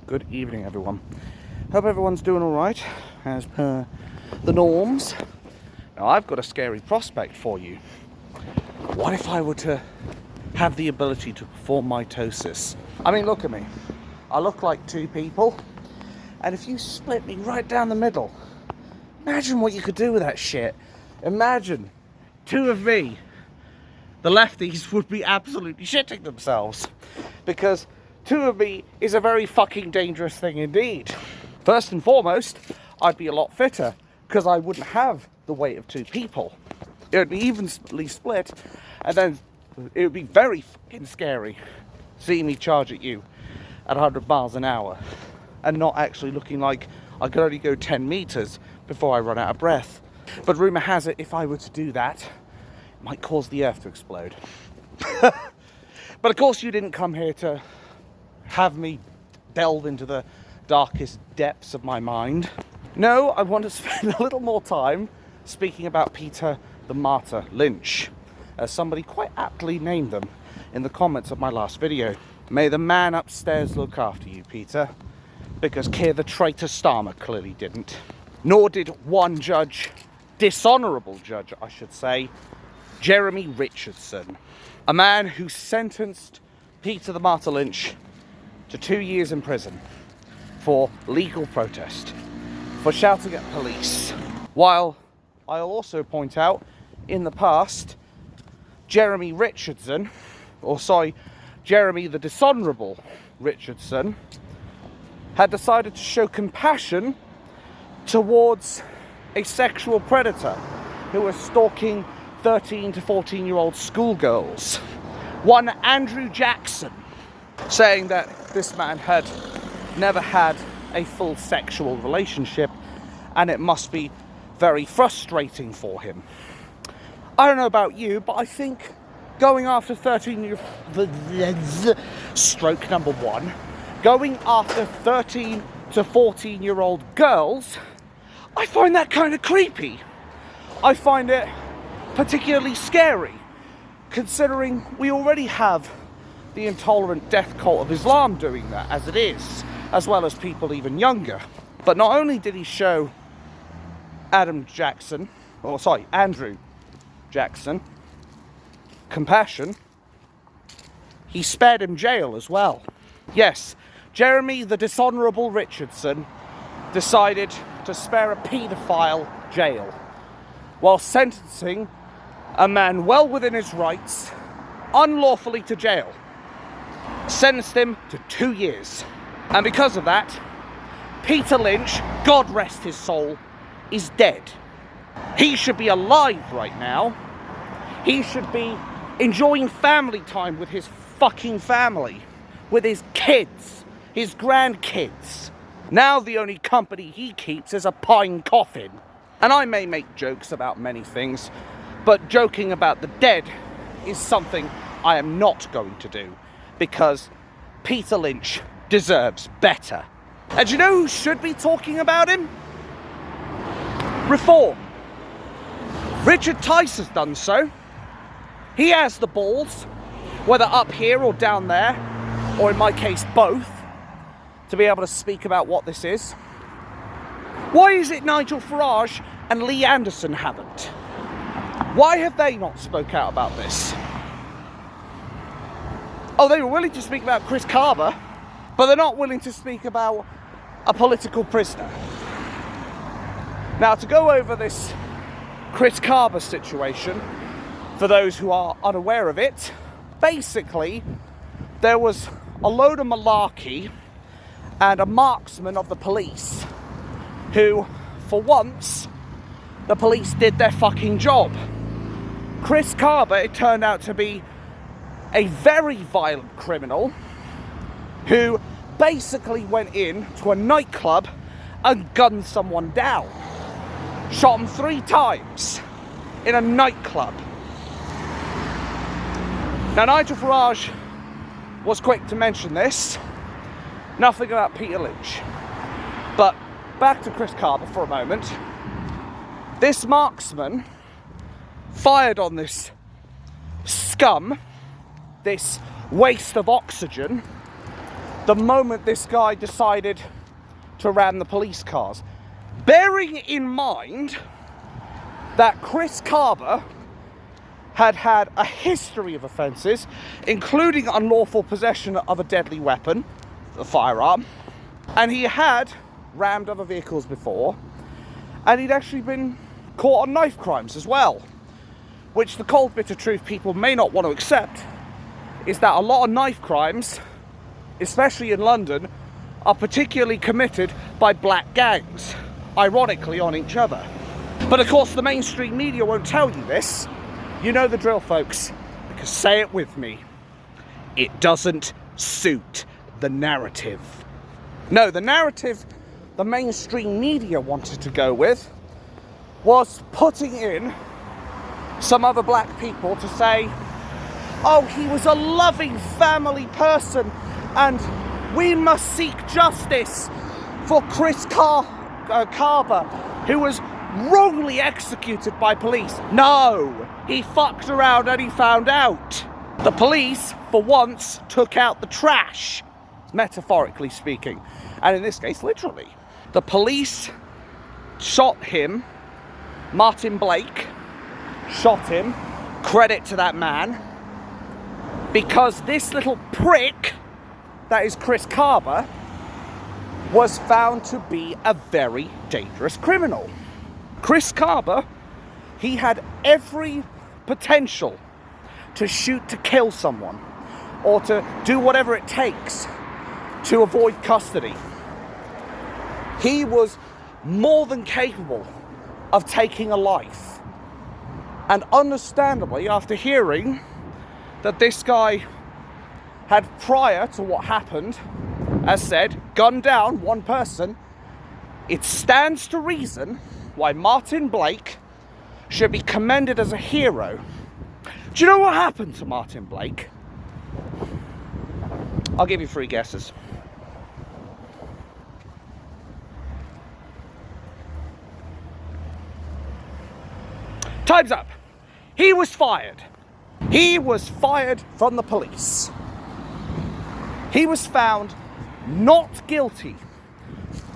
Good evening, everyone. Hope everyone's doing alright, as per the norms. Now, I've got a scary prospect for you. What if I were to have the ability to perform mitosis? I mean, look at me. I look like two people, and if you split me right down the middle, imagine what you could do with that shit. Imagine two of me. The lefties would be absolutely shitting themselves, because two of me is a very fucking dangerous thing indeed. First and foremost, I'd be a lot fitter, because I wouldn't have the weight of two people. It would be evenly split, and then it would be very fucking scary seeing me charge at you at 100 miles an hour, and not actually looking like I could only go 10 meters before I run out of breath. But rumour has it, if I were to do that, it might cause the earth to explode. But of course you didn't come here to have me delve into the darkest depths of my mind. No, I want to spend a little more time speaking about Peter the Martyr Lynch, as somebody quite aptly named them in the comments of my last video. May the man upstairs look after you, Peter, because Keir The Traitor Starmer clearly didn't. Nor did one judge, dishonourable judge I should say, Jeremy Richardson, a man who sentenced Peter the Martyr Lynch to 2 years in prison for legal protest, for shouting at police. While I'll also point out, in the past, Jeremy Richardson, Jeremy the Dishonourable Richardson, had decided to show compassion towards a sexual predator who was stalking 13 to 14-year-old schoolgirls. One Andrew Jackson, saying that this man had never had a full sexual relationship and it must be very frustrating for him. I don't know about you, but I think going after 13 to 14-year-old girls, I find that kind of creepy. I find it particularly scary, considering we already have the intolerant death cult of Islam doing that as it is, as well as people even younger. But not only did he show Andrew Jackson compassion, he spared him jail as well. Yes, Jeremy the Dishonourable Richardson decided to spare a paedophile jail while sentencing a man well within his rights unlawfully to jail. Sentenced him to 2 years. And because of that, Peter Lynch, God rest his soul, is dead. He should be alive right now. He should be enjoying family time with his fucking family, with his kids, his grandkids. Now the only company he keeps is a pine coffin. And I may make jokes about many things, but joking about the dead is something I am not going to do, because Peter Lynch deserves better. And you know who should be talking about him? Reform. Richard Tice has done so. He has the balls, whether up here or down there, or in my case both, to be able to speak about what this is. Why is it Nigel Farage and Lee Anderson haven't? Why have they not spoke out about this? Oh, they were willing to speak about Chris Kaba, but they're not willing to speak about a political prisoner. Now, to go over this Chris Kaba situation, for those who are unaware of it, basically, there was a load of malarkey and a marksman of the police who, for once, the police did their fucking job. Chris Kaba, it turned out to be a very violent criminal who basically went in to a nightclub and gunned someone down. Shot him 3 times in a nightclub. Now, Nigel Farage was quick to mention this. Nothing about Peter Lynch. But back to Chris Kaba for a moment. This marksman fired on this scum, this waste of oxygen, the moment this guy decided to ram the police cars. Bearing in mind that Chris Kaba had had a history of offences, including unlawful possession of a deadly weapon, a firearm, and he had rammed other vehicles before, and he'd actually been caught on knife crimes as well, which the cold bitter truth people may not want to accept is that a lot of knife crimes, especially in London, are particularly committed by black gangs, ironically on each other. But of course the mainstream media won't tell you this. You know the drill, folks, because say it with me, it doesn't suit the narrative. No, the narrative the mainstream media wanted to go with was putting in some other black people to say, oh, he was a loving family person and we must seek justice for Chris Kaba, who was wrongly executed by police. No, he fucked around and he found out. The police, for once, took out the trash, metaphorically speaking, and in this case, literally. The police shot him, Martin Blake shot him, credit to that man, because this little prick, that is Chris Kaba, was found to be a very dangerous criminal. Chris Kaba, he had every potential to shoot to kill someone or to do whatever it takes to avoid custody. He was more than capable of taking a life. And understandably, after hearing that this guy had, prior to what happened, as said, gunned down one person, it stands to reason why Martin Blake should be commended as a hero. Do you know what happened to Martin Blake? I'll give you 3 guesses. Time's up. He was fired. He was fired from the police. He was found not guilty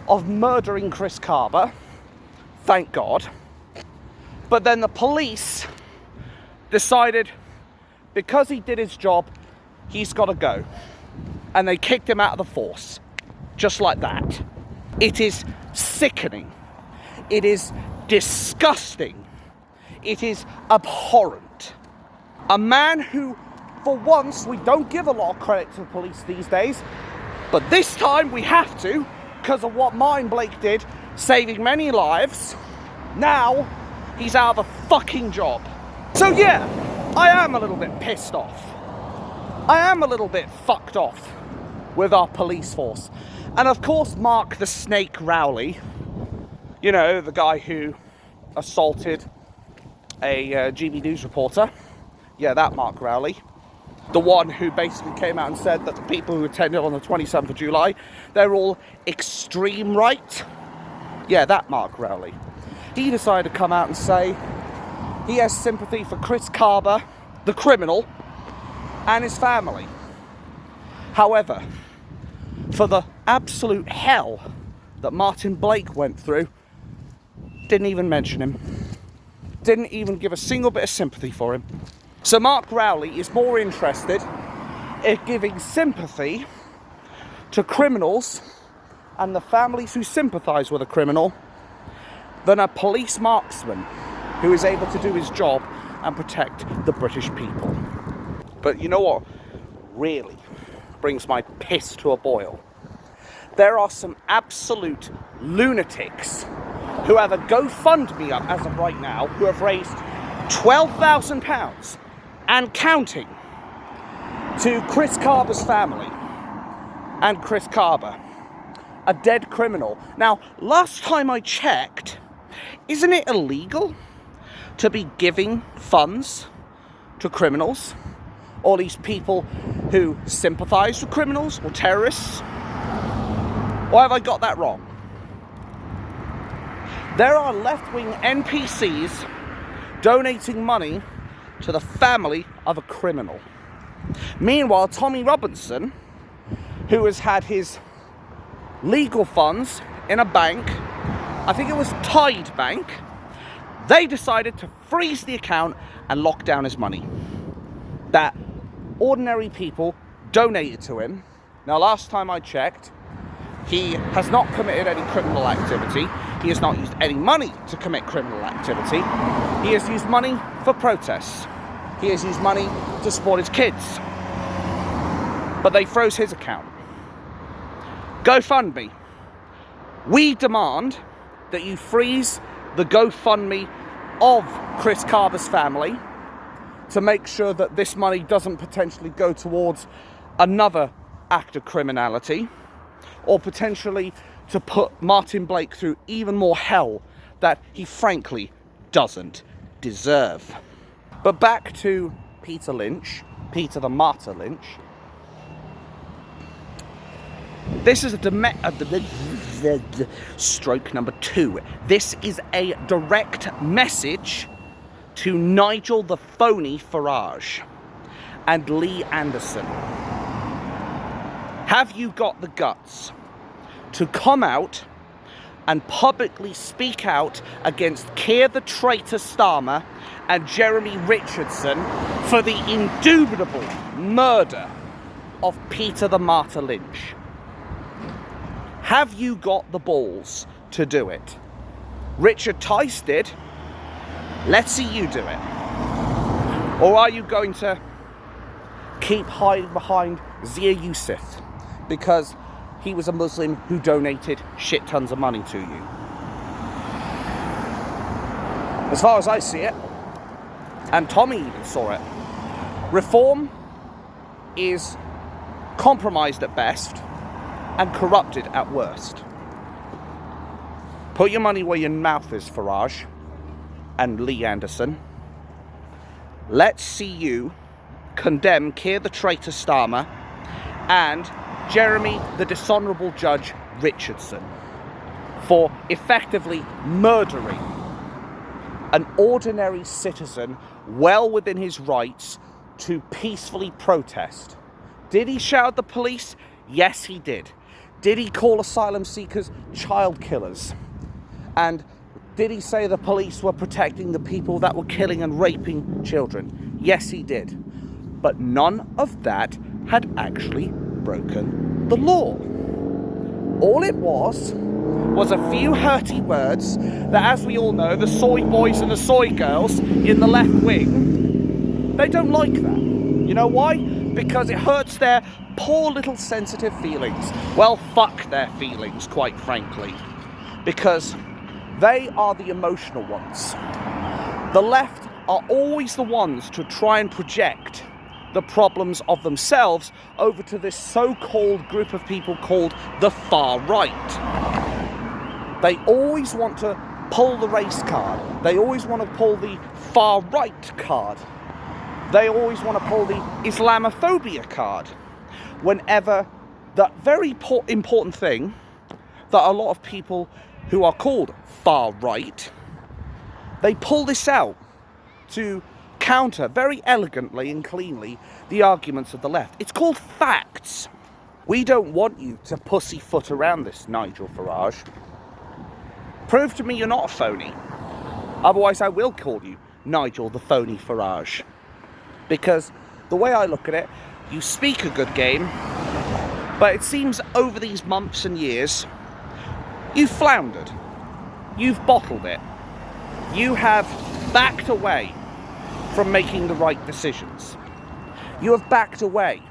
of murdering Chris Kaba, thank God. But then the police decided, because he did his job, he's got to go. And they kicked him out of the force. Just like that. It is sickening. It is disgusting. It is abhorrent. A man who, for once, we don't give a lot of credit to the police these days, but this time we have to, because of what Martin Blake did, saving many lives. Now, he's out of a fucking job. So yeah, I am a little bit pissed off. I am a little bit fucked off with our police force. And of course, Mark the Snake Rowley, you know, the guy who assaulted a GB News reporter. Yeah, that Mark Rowley. The one who basically came out and said that the people who attended on the 27th of July, they're all extreme right. Yeah, that Mark Rowley. He decided to come out and say he has sympathy for Chris Kaba, the criminal, and his family. However, for the absolute hell that Martin Blake went through, didn't even mention him. Didn't even give a single bit of sympathy for him. So Mark Rowley is more interested in giving sympathy to criminals and the families who sympathise with a criminal than a police marksman who is able to do his job and protect the British people. But you know what really brings my piss to a boil? There are some absolute lunatics who have a GoFundMe up as of right now, who have raised £12,000 and counting to Chris Kaba's family and Chris Kaba, a dead criminal. Now, last time I checked, isn't it illegal to be giving funds to criminals, or these people who sympathise with criminals or terrorists? Or have I got that wrong? There are left-wing NPCs donating money to the family of a criminal. Meanwhile, Tommy Robinson, who has had his legal funds in a bank, I think it was Tide Bank. They decided to freeze the account and lock down his money that ordinary people donated to him. Now, last time I checked, he has not committed any criminal activity. He has not used any money to commit criminal activity. He has used money for protests. He has used money to support his kids. But they froze his account. GoFundMe. We demand that you freeze the GoFundMe of Chris Kaba's family to make sure that this money doesn't potentially go towards another act of criminality, or potentially to put Martin Blake through even more hell that he frankly doesn't deserve. But back to Peter Lynch, Peter the Martyr Lynch. This is stroke number 2. This is a direct message to Nigel the Phony Farage and Lee Anderson. Have you got the guts to come out and publicly speak out against Keir the Traitor Starmer and Jeremy Richardson for the indubitable murder of Peter the Martyr Lynch? Have you got the balls to do it? Richard Tice did. Let's see you do it. Or are you going to keep hiding behind Zia Yusuf because he was a Muslim who donated shit tons of money to you? As far as I see it, and Tommy even saw it, reform is compromised at best and corrupted at worst. Put your money where your mouth is, Farage and Lee Anderson. Let's see you condemn Keir the Traitor Starmer and Jeremy the Dishonourable Judge Richardson for effectively murdering an ordinary citizen well within his rights to peacefully protest. Did he shout at the police? Yes, he did. Did he call asylum seekers child killers? And did he say the police were protecting the people that were killing and raping children? Yes, he did. But none of that had actually broken the law. All it was a few hurty words that, as we all know, the soy boys and the soy girls in the left wing, they don't like that. You know why? Because it hurts their poor little sensitive feelings. Well, fuck their feelings, quite frankly. Because they are the emotional ones. The left are always the ones to try and project the problems of themselves over to this so-called group of people called the far right. They always want to pull the race card. They always want to pull the far right card. They always want to pull the Islamophobia card. Whenever that very important thing that a lot of people who are called far right, they pull this out to counter very elegantly and cleanly the arguments of the left. It's called facts. We don't want you to pussyfoot around this, Nigel Farage. Prove to me you're not a phony. Otherwise I will call you Nigel the Phony Farage. Because the way I look at it, you speak a good game, but it seems over these months and years, you've floundered. You've bottled it. You have backed away from making the right decisions. You have backed away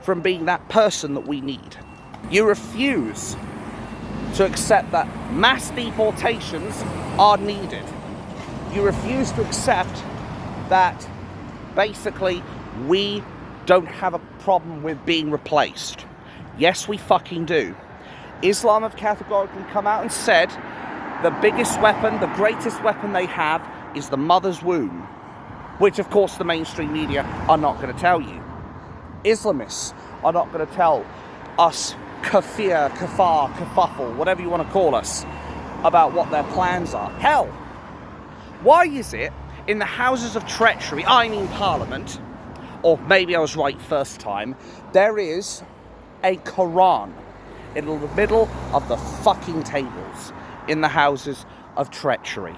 from being that person that we need. You refuse to accept that mass deportations are needed. You refuse to accept that basically we don't have a problem with being replaced. Yes, we fucking do. Islam have categorically come out and said the biggest weapon, the greatest weapon they have is the mother's womb, which of course the mainstream media are not going to tell you. Islamists are not going to tell us kafir, kafar, kafuffle, whatever you want to call us, about what their plans are. Hell, why is it in the houses of treachery, I mean Parliament, or maybe I was right first time, there is a Quran in the middle of the fucking tables in the houses of treachery.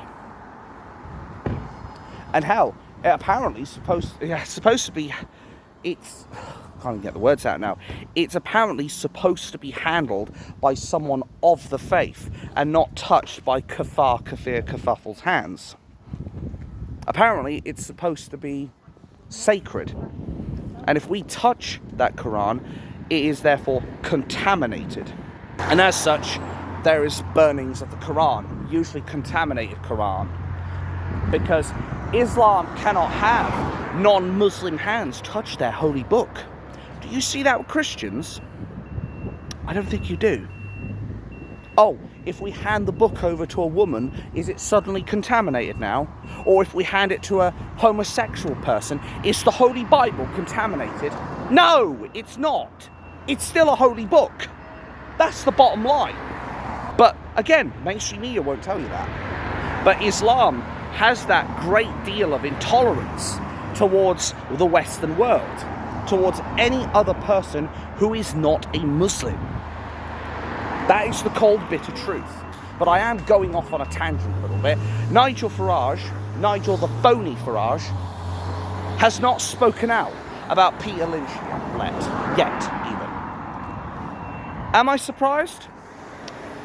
And hell, it apparently supposed to be, it's, I can't even get the words out now, it's apparently supposed to be handled by someone of the faith and not touched by Kafir Kerfuffle's hands. Apparently it's supposed to be sacred, and if we touch that Quran, it is therefore contaminated, and as such there is burnings of the Quran, usually contaminated Quran, because Islam cannot have non-Muslim hands touch their holy book. Do you see that with Christians? I don't think you do. Oh, if we hand the book over to a woman, is it suddenly contaminated now? Or if we hand it to a homosexual person, is the Holy Bible contaminated? No, it's not. It's still a holy book. That's the bottom line. But again, mainstream media won't tell you that. But Islam has that great deal of intolerance towards the Western world, towards any other person who is not a Muslim. That is the cold, bitter truth. But I am going off on a tangent a little bit. Nigel the phony Farage, has not spoken out about Peter Lynch yet even. Am I surprised?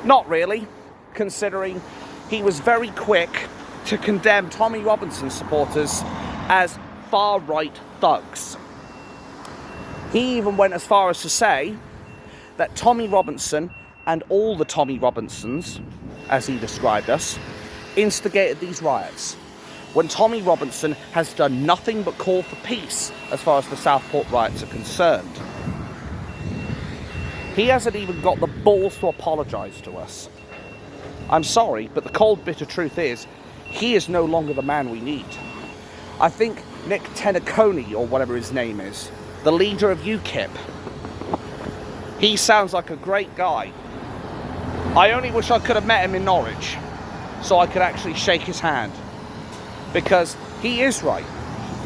Not really, considering he was very quick to condemn Tommy Robinson supporters as far-right thugs. He even went as far as to say that Tommy Robinson and all the Tommy Robinsons, as he described us, instigated these riots, when Tommy Robinson has done nothing but call for peace as far as the Southport riots are concerned. He hasn't even got the balls to apologise to us. I'm sorry, but the cold, bitter truth is, he is no longer the man we need. I think Nick Tenaconi, or whatever his name is, the leader of UKIP, he sounds like a great guy. I only wish I could have met him in Norwich, so I could actually shake his hand. Because he is right.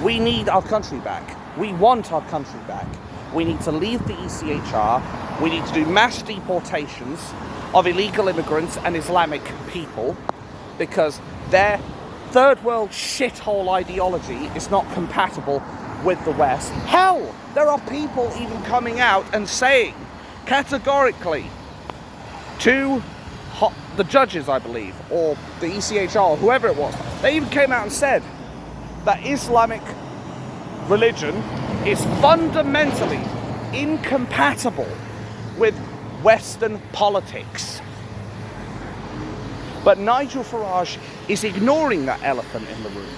We need our country back. We want our country back. We need to leave the ECHR. We need to do mass deportations of illegal immigrants and Islamic people, because their third world shithole ideology is not compatible with the West. Hell, there are people even coming out and saying categorically to the judges, I believe, or the ECHR, or whoever it was, they even came out and said that Islamic religion is fundamentally incompatible with Western politics. But Nigel Farage is ignoring that elephant in the room.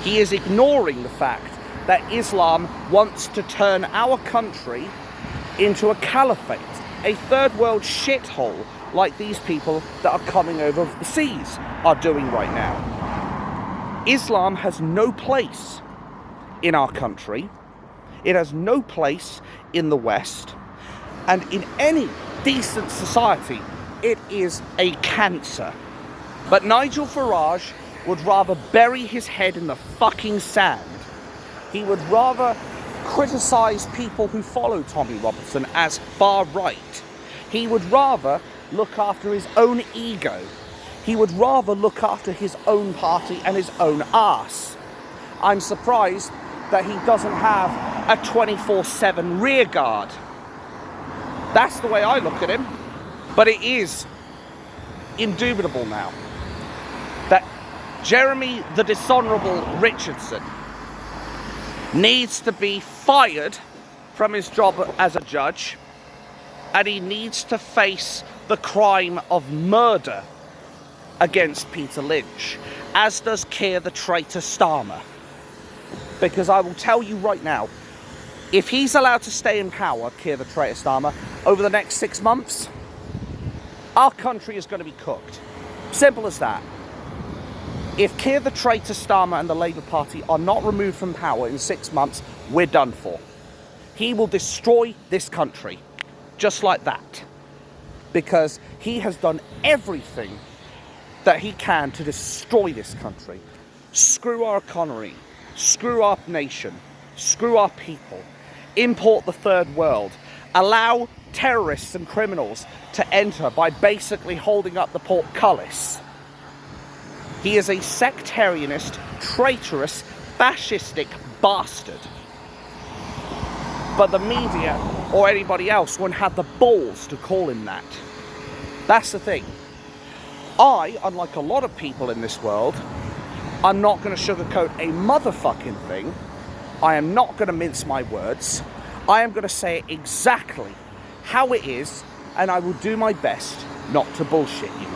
He is ignoring the fact that Islam wants to turn our country into a caliphate, a third world shithole like these people that are coming over the seas are doing right now. Islam has no place in our country. It has no place in the West. And in any decent society, it is a cancer. But Nigel Farage would rather bury his head in the fucking sand. He would rather criticise people who follow Tommy Robinson as far right. He would rather look after his own ego. He would rather look after his own party and his own arse. I'm surprised that he doesn't have a 24/7 rear guard. That's the way I look at him. But it is indubitable now that Jeremy the Dishonourable Richardson needs to be fired from his job as a judge, and he needs to face the crime of murder against Peter Lynch, as does Keir the Traitor Starmer. Because I will tell you right now, if he's allowed to stay in power, Keir the Traitor Starmer, over the next 6 months, our country is going to be cooked. Simple as that. If Keir the Traitor Starmer and the Labour Party are not removed from power in 6 months, we're done for. He will destroy this country, just like that. Because he has done everything that he can to destroy this country. Screw our economy, screw our nation, screw our people, import the third world, allow terrorists and criminals to enter by basically holding up the portcullis. He is a sectarianist, traitorous, fascistic bastard. But the media or anybody else won't have the balls to call him that. That's the thing. I, unlike a lot of people in this world, I'm not going to sugarcoat a motherfucking thing. I am not going to mince my words. I am going to say it exactly how it is, and I will do my best not to bullshit you.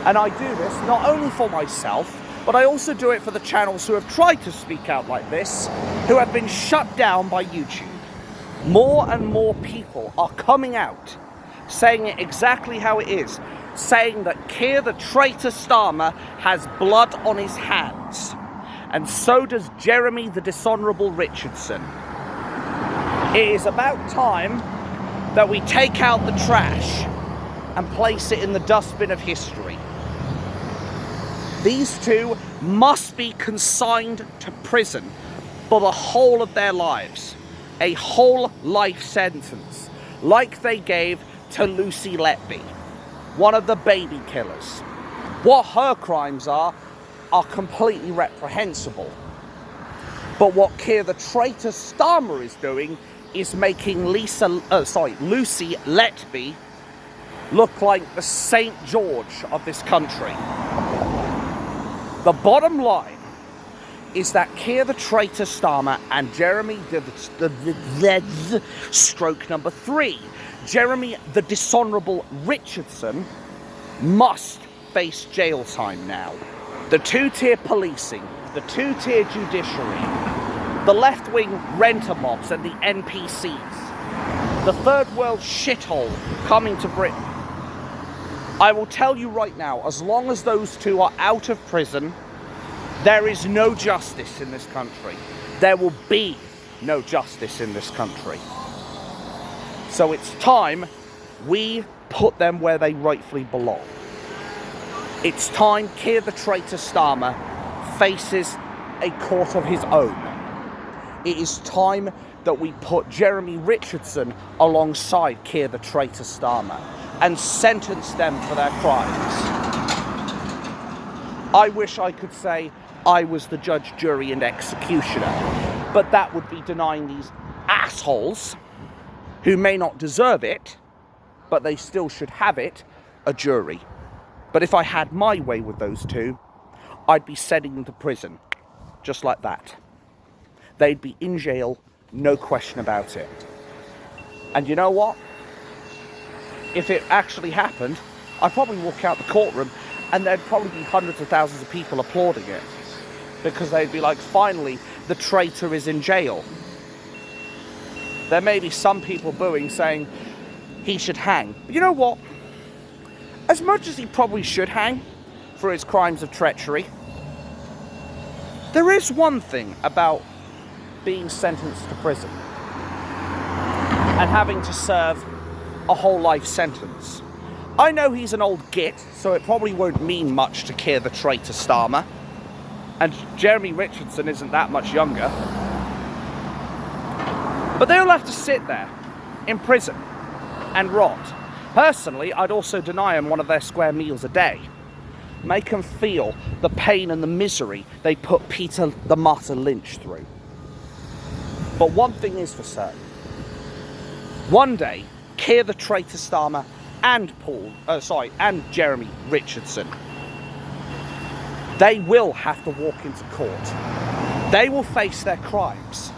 And I do this not only for myself, but I also do it for the channels who have tried to speak out like this, who have been shut down by YouTube. More and more people are coming out, saying it exactly how it is, saying that Keir the Traitor Starmer has blood on his hands, and so does Jeremy the Dishonourable Richardson. It is about time that we take out the trash and place it in the dustbin of history. These two must be consigned to prison for the whole of their lives. A whole life sentence, like they gave to Lucy Letby, one of the baby killers. What her crimes are completely reprehensible. But what Keir the Traitor Starmer is doing is making Lucy Letby look like the St. George of this country. The bottom line is that Keir the Traitor Starmer and Jeremy stroke number 3, Jeremy the Dishonourable Richardson, must face jail time now. The two-tier policing, the two-tier judiciary, the left-wing renter mobs and the NPCs, the third world shithole coming to Britain. I will tell you right now, as long as those two are out of prison, there is no justice in this country. There will be no justice in this country. So it's time we put them where they rightfully belong. It's time Keir the Traitor Starmer faces a court of his own. It is time that we put Jeremy Richardson alongside Keir the Traitor Starmer and sentence them for their crimes. I wish I could say I was the judge, jury and executioner, but that would be denying these assholes, who may not deserve it, but they still should have it, a jury. But if I had my way with those two, I'd be sending them to prison, just like that. They'd be in jail, no question about it. And you know what? If it actually happened, I'd probably walk out the courtroom and there'd probably be hundreds of thousands of people applauding it. Because they'd be like, finally, the traitor is in jail. There may be some people booing, saying he should hang. But you know what? As much as he probably should hang for his crimes of treachery, there is one thing about being sentenced to prison and having to serve a whole life sentence. I know he's an old git, so it probably won't mean much to Keir the Traitor Starmer. And Jeremy Richardson isn't that much younger. But they'll have to sit there in prison and rot. Personally, I'd also deny them one of their square meals a day. Make them feel the pain and the misery they put Peter the Martyr Lynch through. But one thing is for certain. One day, Keir the Traitor Starmer and Jeremy Richardson, they will have to walk into court. They will face their crimes.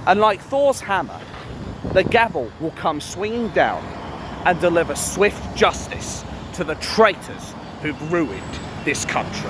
And like Thor's hammer, the gavel will come swinging down and deliver swift justice to the traitors who've ruined this country.